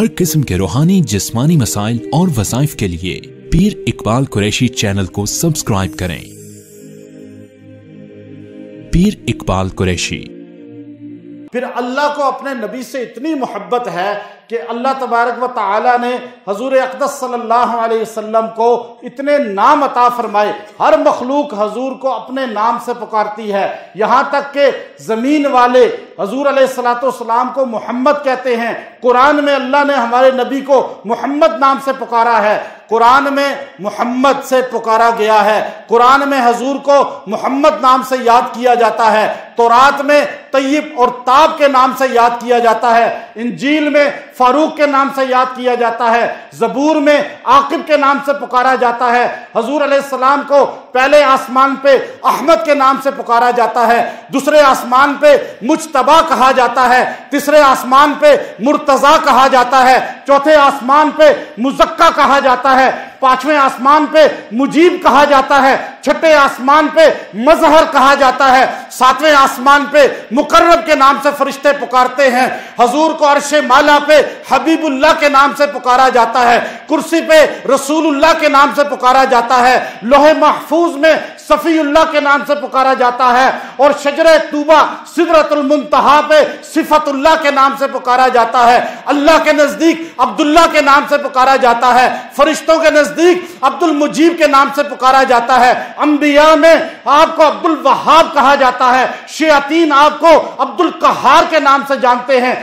ہر قسم کے روحانی جسمانی مسائل اور وظائف کے لیے پیر اقبال قریشی چینل کو سبسکرائب کریں۔ پیر اقبال قریشی۔ پھر اللہ کو اپنے نبی سے اتنی محبت ہے کہ اللہ تبارک و تعالی نے حضور اقدس صلی اللہ علیہ وسلم کو اتنے نام عطا فرمائے۔ ہر مخلوق حضور کو اپنے نام سے پکارتی ہے، یہاں تک کہ زمین والے حضور علیہ السلام کو محمد کہتے ہیں۔ قرآن میں اللہ نے ہمارے نبی کو محمد نام سے پکارا ہے، قرآن میں محمد سے پکارا گیا ہے، قرآن میں حضور کو محمد نام سے یاد کیا جاتا ہے، تورات میں طیب اور تاب کے نام سے یاد کیا جاتا ہے، انجیل میں فاروق کے نام سے یاد کیا جاتا ہے، زبور میں عاقب کے نام سے پکارا جاتا ہے۔ حضور علیہ السلام کو پہلے آسمان پہ احمد کے نام سے پکارا جاتا ہے، دوسرے آسمان پہ مجتبی کہا جاتا ہے، تیسرے آسمان پہ مرتضی کہا جاتا ہے، چوتھے آسمان پہ مزکا کہا جاتا ہے، پانچویں آسمان پہ مجیب کہا جاتا ہے، چھٹے آسمان پہ مظہر کہا جاتا ہے، ساتویں آسمان پہ مقرب کے نام سے فرشتے پکارتے ہیں، حضور کو عرش مالا پہ حبیب اللہ کے نام سے پکارا جاتا ہے، کرسی پہ رسول اللہ کے نام سے پکارا جاتا ہے، لوح محفوظ میں صفی اللہ کے نام سے پکارا جاتا ہے، اور شجرہ طوبہ سدرۃ المنتہا پہ صفت اللہ کے نام سے پکارا جاتا ہے، اللہ کے نزدیک عبداللہ کے نام سے پکارا جاتا ہے، فرشتوں کے نزدیک عبد المجیب کے نام سے پکارا جاتا ہے، انبیاء میں آپ کو عبد الوہاب کہا جاتا ہے، شیاطین آپ کو عبد القہار کے نام سے جانتے ہیں،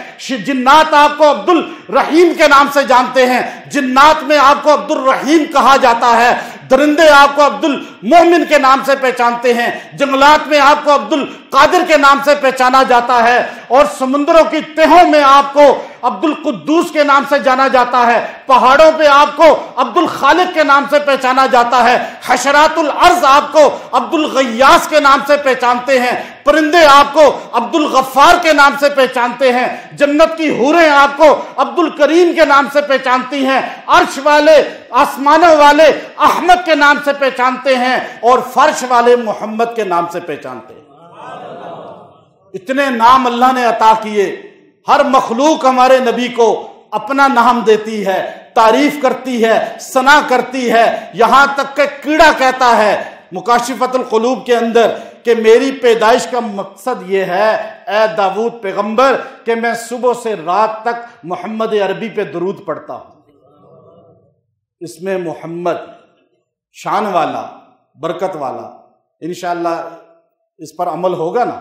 جنات آپ کو عبد الرحیم کے نام سے جانتے ہیں، جنات میں آپ کو عبد الرحیم کہا جاتا ہے، درندے آپ کو عبد المومن کے نام سے پہچانتے ہیں، جنگلات میں آپ کو عبد القادر کے نام سے پہچانا جاتا ہے، اور سمندروں کی تہوں میں آپ کو عبد القدوس کے نام سے جانا جاتا ہے، پہاڑوں پہ آپ کو عبد الخالق کے نام سے پہچانا جاتا ہے، حشرات الارض آپ کو عبد الغیاث کے نام سے پہچانتے ہیں، پرندے آپ کو عبد الغفار کے نام سے پہچانتے ہیں، جنت کی حوریں آپ کو عبد الکریم کے نام سے پہچانتی ہیں، عرش والے آسمانوں والے احمد کے نام سے پہچانتے ہیں، اور فرش والے محمد کے نام سے پہچانتے ہیں۔ اتنے نام اللہ نے عطا کیے، ہر مخلوق ہمارے نبی کو اپنا نام دیتی ہے، تعریف کرتی ہے، ثنا کرتی ہے، یہاں تک کہ کیڑا کہتا ہے مکاشفۃ القلوب کے اندر کہ میری پیدائش کا مقصد یہ ہے اے داؤد پیغمبر کہ میں صبح سے رات تک محمد عربی پہ درود پڑھتا ہوں۔ اس میں محمد شان والا، برکت والا، انشاءاللہ اس پر عمل ہوگا نا۔